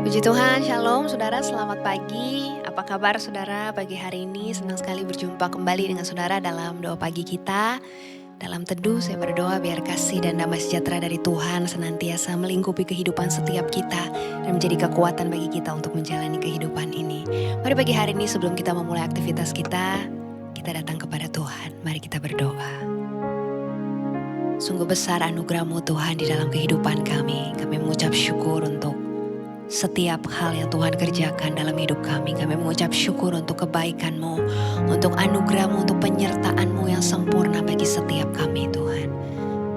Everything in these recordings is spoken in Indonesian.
Puji Tuhan, Shalom saudara, selamat pagi. Apa kabar saudara pagi hari ini? Senang sekali berjumpa kembali dengan saudara dalam doa pagi kita. Dalam teduh saya berdoa biar kasih dan damai sejahtera dari Tuhan senantiasa melingkupi kehidupan setiap kita dan menjadi kekuatan bagi kita untuk menjalani kehidupan ini. Mari pagi hari ini sebelum kita memulai aktivitas kita datang kepada Tuhan. Mari kita berdoa. Sungguh besar anugerah-Mu Tuhan di dalam kehidupan kami. Kami mengucap syukur untuk setiap hal yang Tuhan kerjakan dalam hidup kami. Kami mengucap syukur untuk kebaikan-Mu, untuk anugerah-Mu, untuk penyertaan-Mu yang sempurna bagi setiap kami Tuhan.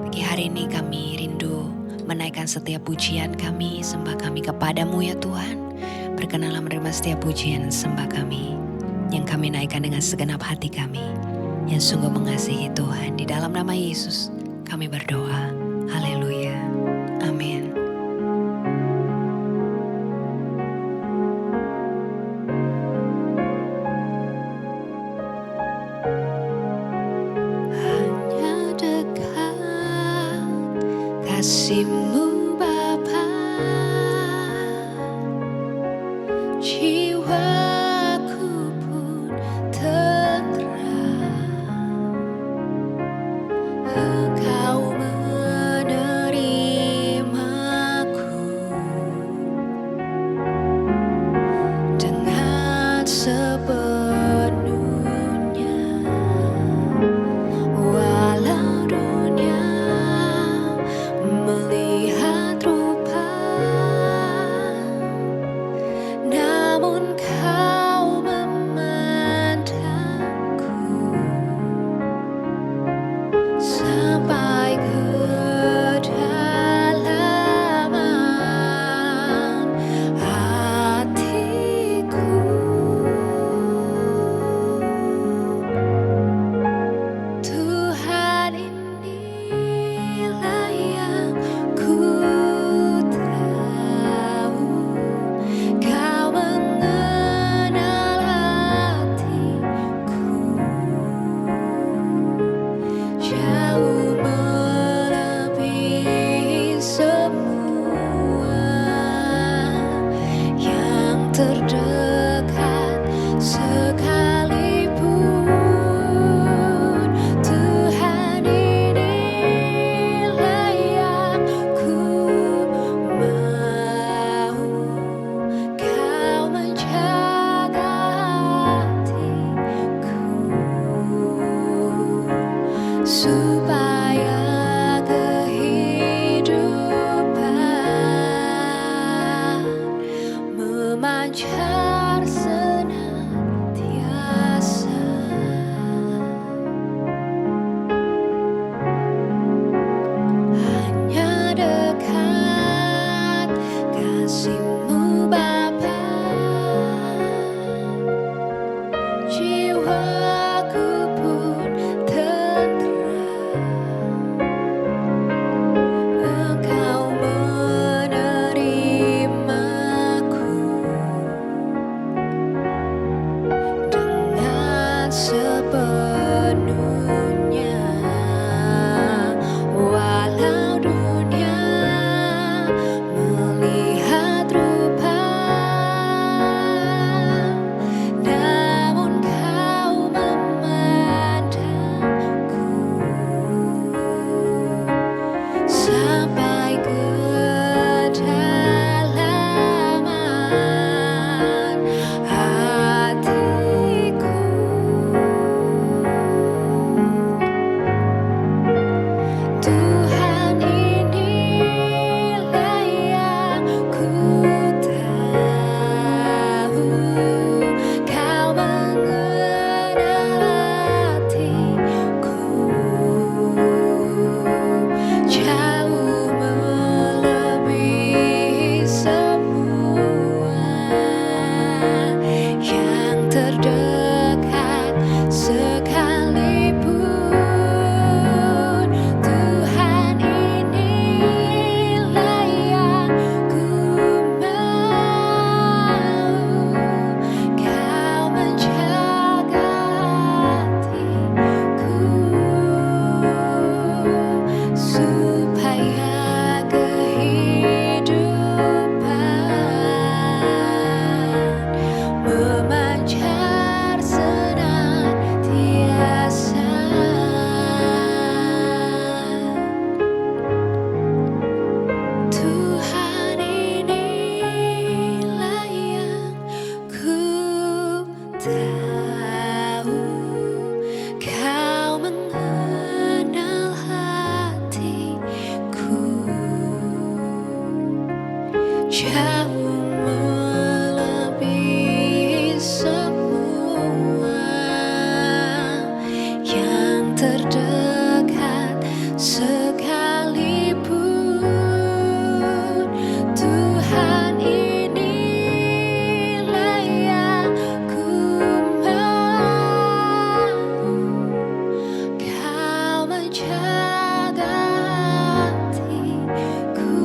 Pagi hari ini kami rindu menaikkan setiap pujian kami, sembah kami kepadamu ya Tuhan. Berkenanlah menerima setiap pujian sembah kami yang kami naikkan dengan segenap hati kami yang sungguh mengasihi Tuhan. Di dalam nama Yesus kami berdoa. Haleluya. Amin. Kasih-Mu Bapa, jiwaku pun tenteram. Engkau menerimaku dengan sepenuhnya. Walau dunia melihat rupa, namun Kau memandangku sampai kedalaman hatiku. Tuhan, inilah yang ku tahu, Kau mengenal hatiku jauh melebihi semua yang terdekat sekalipun. Tuhan, inilah yang ku mau, Kau menjaga hatiku supaya kehidupan memancar senantiasa. Hanya dekat kasih-Mu Bapa, jiwaku pun tenteram. Engkau menerimaku jauh melebihi semua yang terdekat sekalipun. Tuhan, inilah yang ku mau, Kau menjaga hatiku.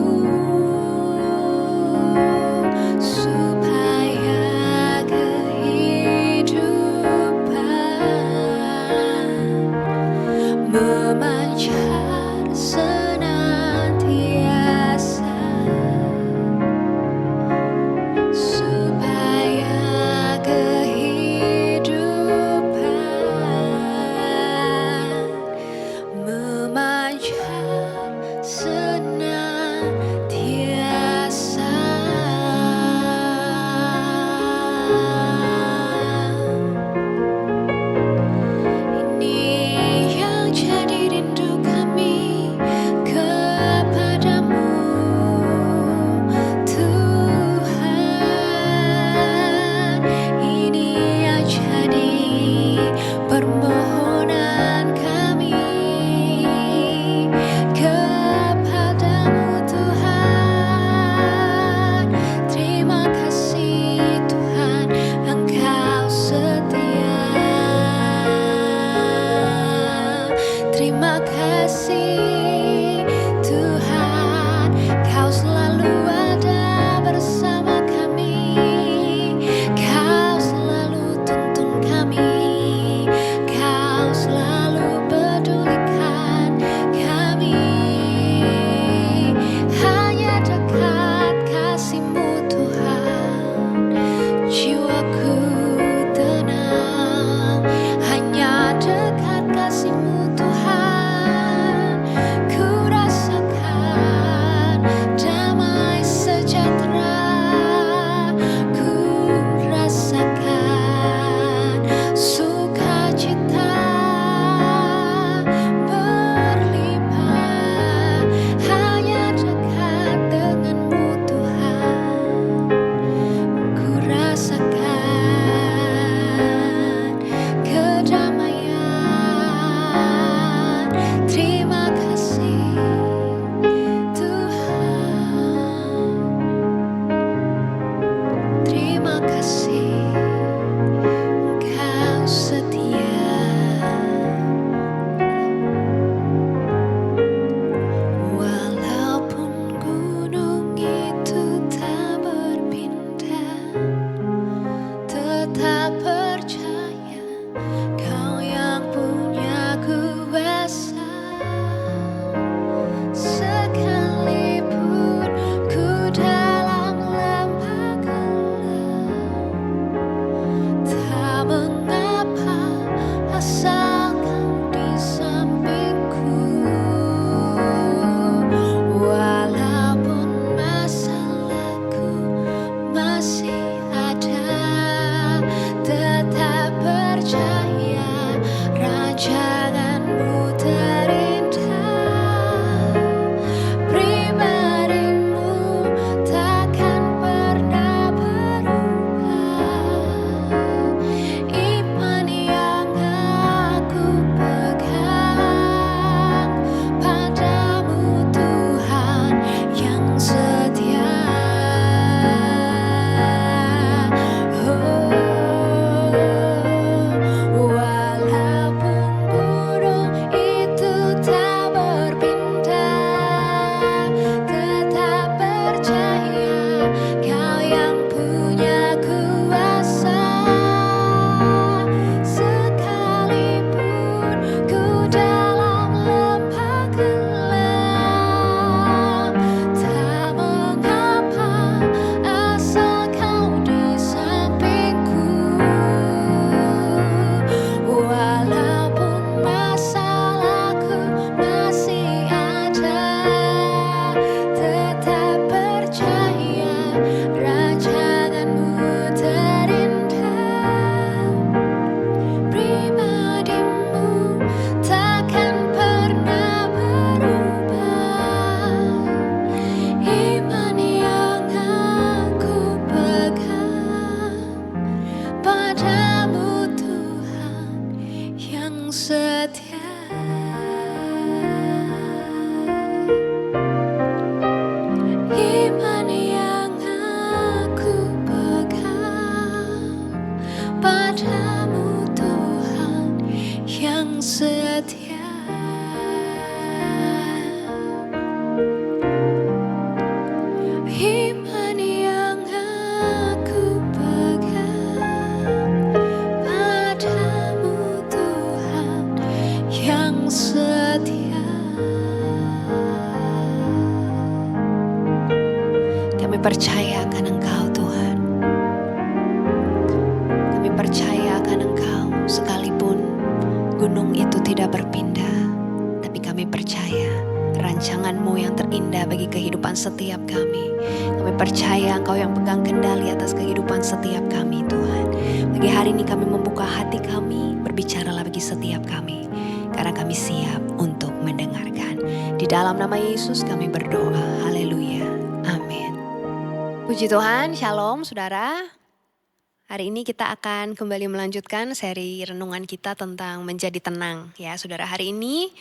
Kami percaya akan Engkau Tuhan. Kami percaya akan Engkau sekalipun gunung itu tidak berpindah. Tapi kami percaya rancangan-Mu yang terindah bagi kehidupan setiap kami. Kami percaya Engkau yang pegang kendali atas kehidupan setiap kami Tuhan. Pagi hari ini kami membuka hati kami, berbicaralah bagi setiap kami. Karena kami siap untuk mendengarkan. Di dalam nama Yesus kami berdoa. Haleluya. Amin. Puji Tuhan, shalom saudara. Hari ini kita akan kembali melanjutkan seri renungan kita tentang menjadi tenang. Ya saudara, hari ini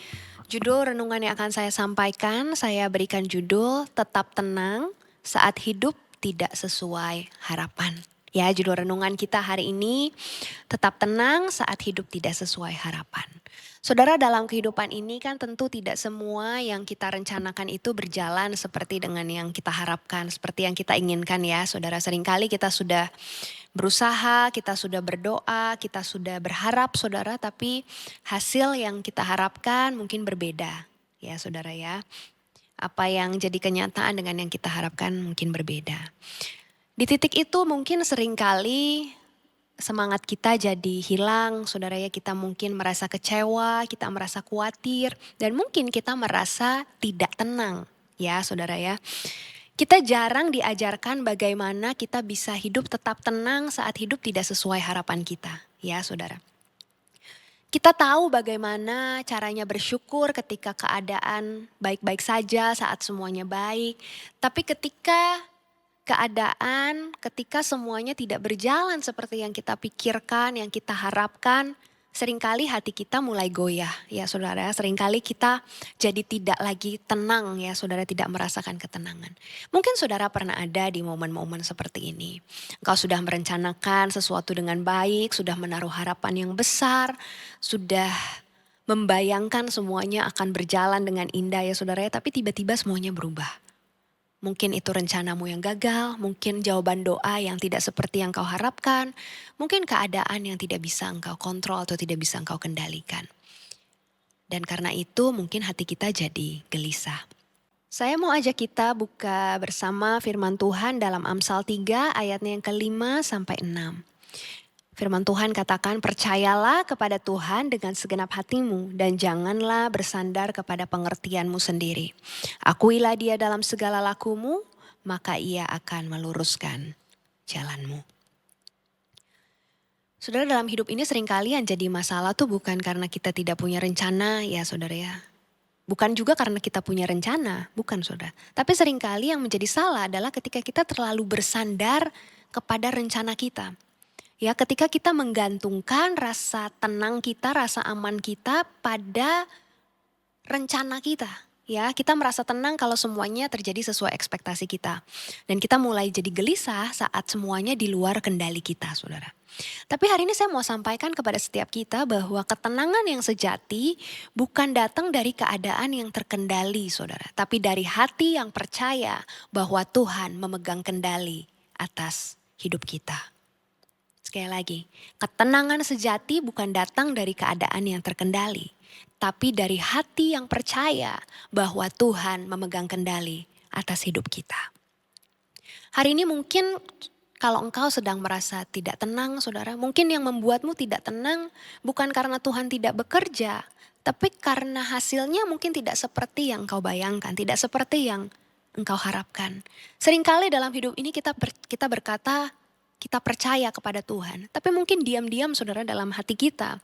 judul renungan yang akan saya sampaikan, saya berikan judul Tetap Tenang Saat Hidup Tidak Sesuai Harapan. Ya, judul renungan kita hari ini, Tetap Tenang Saat Hidup Tidak Sesuai Harapan. Saudara, dalam kehidupan ini kan tentu tidak semua yang kita rencanakan itu berjalan seperti dengan yang kita harapkan, seperti yang kita inginkan ya. Saudara, seringkali kita sudah berusaha, kita sudah berdoa, kita sudah berharap saudara, tapi hasil yang kita harapkan mungkin berbeda. Ya saudara ya, apa yang jadi kenyataan dengan yang kita harapkan mungkin berbeda. Di titik itu mungkin seringkali semangat kita jadi hilang, saudara ya, kita mungkin merasa kecewa, kita merasa khawatir, dan mungkin kita merasa tidak tenang, ya saudara ya. Kita jarang diajarkan bagaimana kita bisa hidup tetap tenang saat hidup tidak sesuai harapan kita, ya saudara. Kita tahu bagaimana caranya bersyukur ketika keadaan baik-baik saja, saat semuanya baik, tapi ketika semuanya tidak berjalan seperti yang kita pikirkan, yang kita harapkan, seringkali hati kita mulai goyah ya saudara. Seringkali kita jadi tidak lagi tenang ya saudara, tidak merasakan ketenangan. Mungkin saudara pernah ada di momen-momen seperti ini. Engkau sudah merencanakan sesuatu dengan baik, sudah menaruh harapan yang besar, sudah membayangkan semuanya akan berjalan dengan indah ya saudara ya, tapi tiba-tiba semuanya berubah. Mungkin itu rencanamu yang gagal, mungkin jawaban doa yang tidak seperti yang kau harapkan, mungkin keadaan yang tidak bisa engkau kontrol atau tidak bisa engkau kendalikan. Dan karena itu mungkin hati kita jadi gelisah. Saya mau ajak kita buka bersama firman Tuhan dalam Amsal 3 ayatnya yang ke-5 sampai 6. Firman Tuhan katakan, percayalah kepada Tuhan dengan segenap hatimu dan janganlah bersandar kepada pengertianmu sendiri. Akuilah Dia dalam segala lakumu, maka Ia akan meluruskan jalanmu. Saudara, dalam hidup ini seringkali yang jadi masalah tuh bukan karena kita tidak punya rencana ya saudara ya. Bukan juga karena kita punya rencana, bukan saudara. Tapi seringkali yang menjadi salah adalah ketika kita terlalu bersandar kepada rencana kita. Ya, ketika kita menggantungkan rasa tenang kita, rasa aman kita pada rencana kita. Ya, kita merasa tenang kalau semuanya terjadi sesuai ekspektasi kita. Dan kita mulai jadi gelisah saat semuanya di luar kendali kita, saudara. Tapi hari ini saya mau sampaikan kepada setiap kita bahwa ketenangan yang sejati bukan datang dari keadaan yang terkendali, saudara. Tapi dari hati yang percaya bahwa Tuhan memegang kendali atas hidup kita. Sekali lagi, ketenangan sejati bukan datang dari keadaan yang terkendali, tapi dari hati yang percaya bahwa Tuhan memegang kendali atas hidup kita. Hari ini mungkin kalau engkau sedang merasa tidak tenang, saudara, mungkin yang membuatmu tidak tenang bukan karena Tuhan tidak bekerja, tapi karena hasilnya mungkin tidak seperti yang engkau bayangkan, tidak seperti yang engkau harapkan. Seringkali dalam hidup ini kita berkata, kita percaya kepada Tuhan, tapi mungkin diam-diam saudara dalam hati kita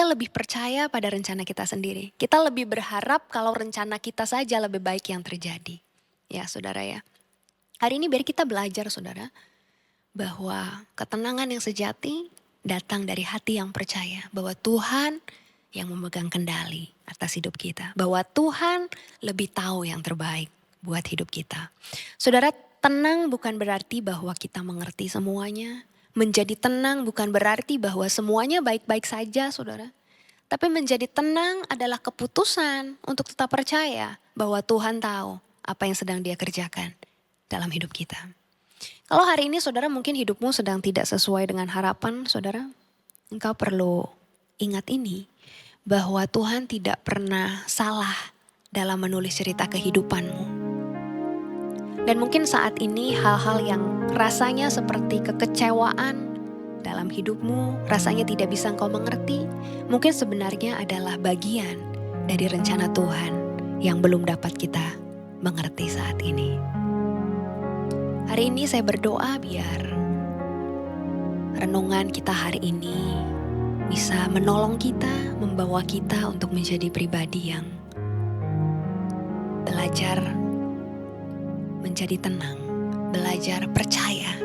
lebih percaya pada rencana kita sendiri. Kita lebih berharap kalau rencana kita saja lebih baik yang terjadi. Ya saudara ya. Hari ini biar kita belajar saudara, bahwa ketenangan yang sejati datang dari hati yang percaya. Bahwa Tuhan yang memegang kendali atas hidup kita. Bahwa Tuhan lebih tahu yang terbaik buat hidup kita. Saudara, tenang bukan berarti bahwa kita mengerti semuanya. Menjadi tenang bukan berarti bahwa semuanya baik-baik saja saudara. Tapi menjadi tenang adalah keputusan untuk tetap percaya bahwa Tuhan tahu apa yang sedang Dia kerjakan dalam hidup kita. Kalau hari ini saudara mungkin hidupmu sedang tidak sesuai dengan harapan saudara. Engkau perlu ingat ini, bahwa Tuhan tidak pernah salah dalam menulis cerita kehidupanmu. Dan mungkin saat ini hal-hal yang rasanya seperti kekecewaan dalam hidupmu, rasanya tidak bisa engkau mengerti, mungkin sebenarnya adalah bagian dari rencana Tuhan yang belum dapat kita mengerti saat ini. Hari ini saya berdoa biar renungan kita hari ini bisa menolong kita, membawa kita untuk menjadi pribadi yang belajar menjadi tenang, belajar percaya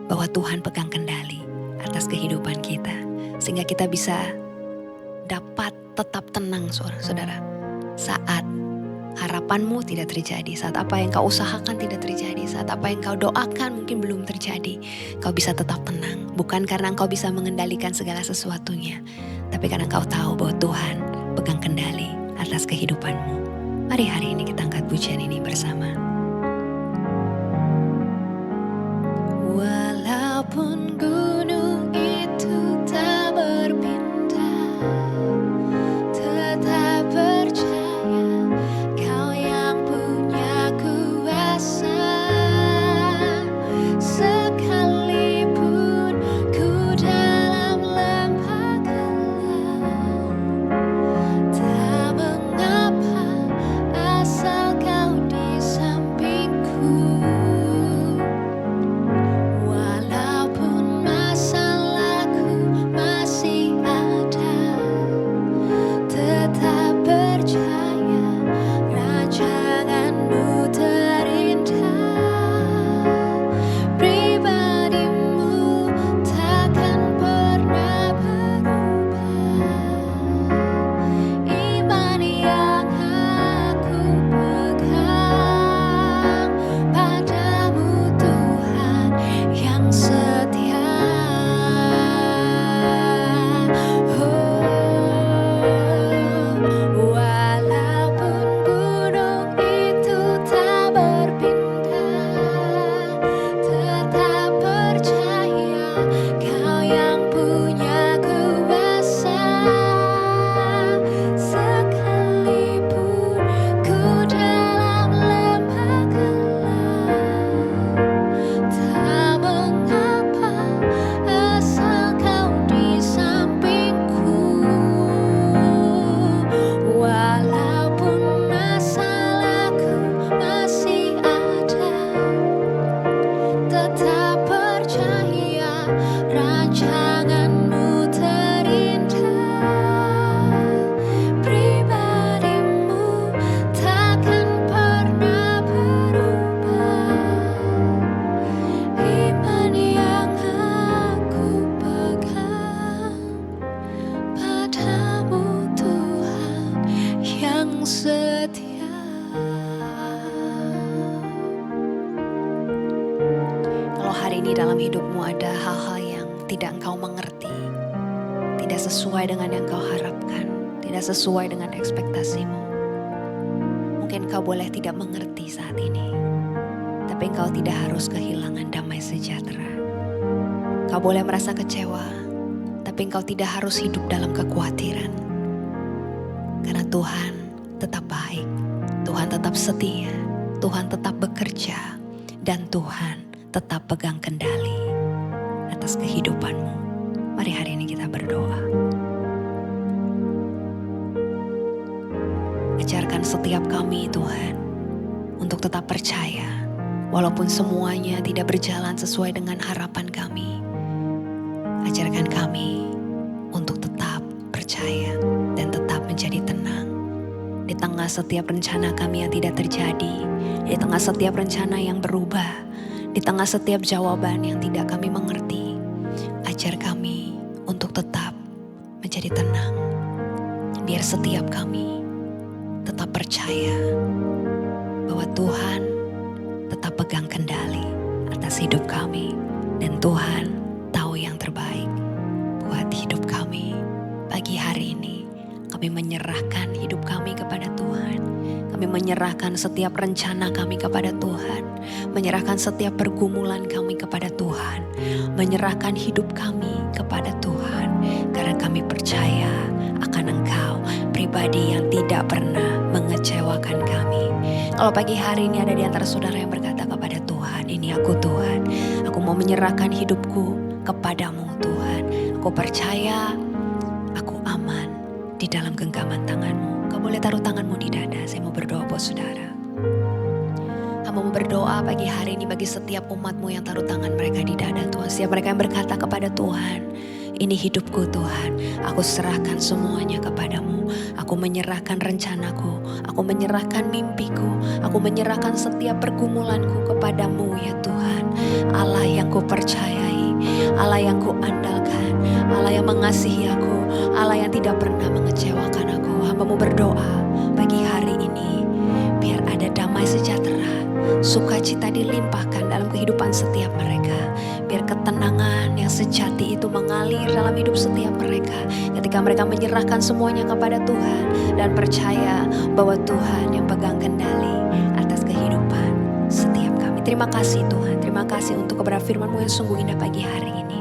bahwa Tuhan pegang kendali atas kehidupan kita. Sehingga kita bisa dapat tetap tenang saudara. Saat harapanmu tidak terjadi, saat apa yang kau usahakan tidak terjadi, saat apa yang kau doakan mungkin belum terjadi, kau bisa tetap tenang. Bukan karena engkau bisa mengendalikan segala sesuatunya, tapi karena engkau tahu bahwa Tuhan pegang kendali atas kehidupanmu. Mari hari ini kita angkat pujian ini bersama. Walaupun gunung itu tak berpindah, tetap percaya Kau yang punya kuasa. Sekalipun ku dalam lembah gelap, tak mengapa asal Kau di sampingku. Walaupun masalahku masih ada, tetap percaya rancangan-Mu terindah. Pribadi-Mu takkan pernah berubah. Iman yang aku pegang padamu Tuhan yang setia. Walaupun gunung itu tak berpindah, tetap percaya Kau yang punya kuasa. Sekalipun ku dalam lembah gelap, tak mengapa asal Kau di sampingku. Walaupun masalahku masih ada, tetap percaya rancangan-Mu terindah. Pribadi-Mu takkan pernah berubah. Iman yang aku pegang padamu Tuhan yang setia. Kalau hari ini dalam hidupmu ada hal-hal yang tidak engkau mengerti, tidak sesuai dengan yang kau harapkan, tidak sesuai dengan ekspektasimu, mungkin kau boleh tidak mengerti saat ini, tapi engkau tidak harus kehilangan damai sejahtera. Kau boleh merasa kecewa, tapi engkau tidak harus hidup dalam kekhawatiran. Karena Tuhan tetap baik, Tuhan tetap setia, Tuhan tetap bekerja, dan Tuhan tetap pegang kendali atas kehidupanmu. Mari hari ini kita berdoa. Ajarkan setiap kami Tuhan untuk tetap percaya walaupun semuanya tidak berjalan sesuai dengan harapan kami. Ajarkan kami untuk tetap percaya dan tetap menjadi tenang di tengah setiap rencana kami yang tidak terjadi, di tengah setiap rencana yang berubah, di tengah setiap jawaban yang tidak kami mengerti. Ajar kami untuk tetap menjadi tenang, biar setiap kami tetap percaya bahwa Tuhan tetap pegang kendali atas hidup kami, dan Tuhan tahu yang terbaik buat hidup kami. Pagi hari ini kami menyerahkan hidup kami kepada Tuhan. Kami menyerahkan setiap rencana kami kepada Tuhan, menyerahkan setiap pergumulan kami kepada Tuhan, menyerahkan hidup kami kepada Tuhan, karena kami percaya akan Engkau, pribadi yang tidak pernah mengecewakan kami. Kalau pagi hari ini ada di antara saudara yang berkata, ini aku Tuhan. Aku mau menyerahkan hidupku kepadamu Tuhan. Aku percaya aku aman di dalam genggaman tanganmu. Kau boleh taruh tanganmu di dada. Saya mau berdoa buat saudara. Hamba mau berdoa pagi hari ini bagi setiap umatmu yang taruh tangan mereka di dada Tuhan. Setiap mereka yang berkata kepada Tuhan, ini hidupku Tuhan, aku serahkan semuanya kepadamu. Aku menyerahkan rencanaku, aku menyerahkan mimpiku, aku menyerahkan setiap pergumulanku kepadamu ya Tuhan. Allah yang ku percayai, Allah yang ku andalkan, Allah yang mengasihi aku, Allah yang tidak pernah mengecewakan aku. Hamba mau berdoa pagi hari ini, biar ada damai sejahtera, sukacita dilimpahkan dalam kehidupan setiap mereka. Biar ketenangan yang sejati itu mengalir dalam hidup setiap mereka. Ketika mereka menyerahkan semuanya kepada Tuhan dan percaya bahwa Tuhan yang pegang kendali atas kehidupan setiap kami. Terima kasih Tuhan, terima kasih untuk kebenaran firman-Mu yang sungguh indah pagi hari ini.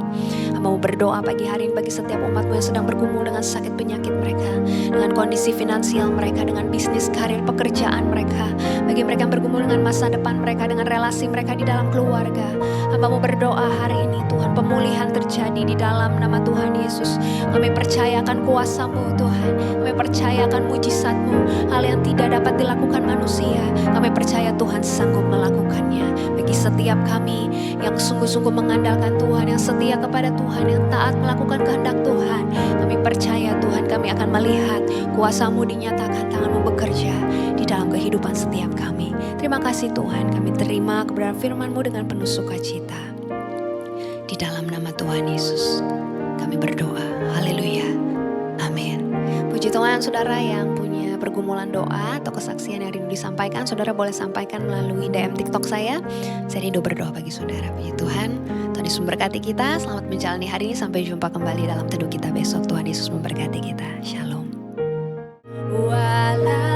Mau berdoa pagi hari ini bagi setiap umat-Mu yang sedang bergumul dengan sakit penyakit mereka, dengan kondisi finansial mereka, dengan bisnis, karir, pekerjaan mereka. Bagi mereka yang bergumul dengan masa depan mereka, dengan relasi mereka di dalam keluarga. Hamba mau berdoa hari ini Tuhan, pemulihan terjadi di dalam nama Tuhan Yesus. Kami percayakan kuasa-Mu Tuhan, kami percayakan mujizat-Mu, hal yang tidak dapat dilakukan manusia. Kami percaya Tuhan sanggup melakukannya. Bagi setiap kami yang sungguh-sungguh mengandalkan Tuhan, yang setia kepada Tuhan, yang taat melakukan kehendak Tuhan, kami percaya Tuhan kami akan melihat kuasa-Mu dinyatakan, tangan-Mu bekerja di dalam kehidupan setiap kami. Terima kasih Tuhan, kami terima kebenaran firman-Mu dengan penuh sukacita. Di dalam nama Tuhan Yesus kami berdoa, haleluya, amin. Puji Tuhan, saudara yang punya pergumulan doa atau kesaksian yang rindu disampaikan, saudara boleh sampaikan melalui DM TikTok saya. Saya rindu berdoa bagi saudara. Puji Tuhan, Tuhan Yesus memberkati kita. Selamat menjalani hari ini, sampai jumpa kembali dalam teduh kita besok. Tuhan Yesus memberkati kita. Shalom. Walau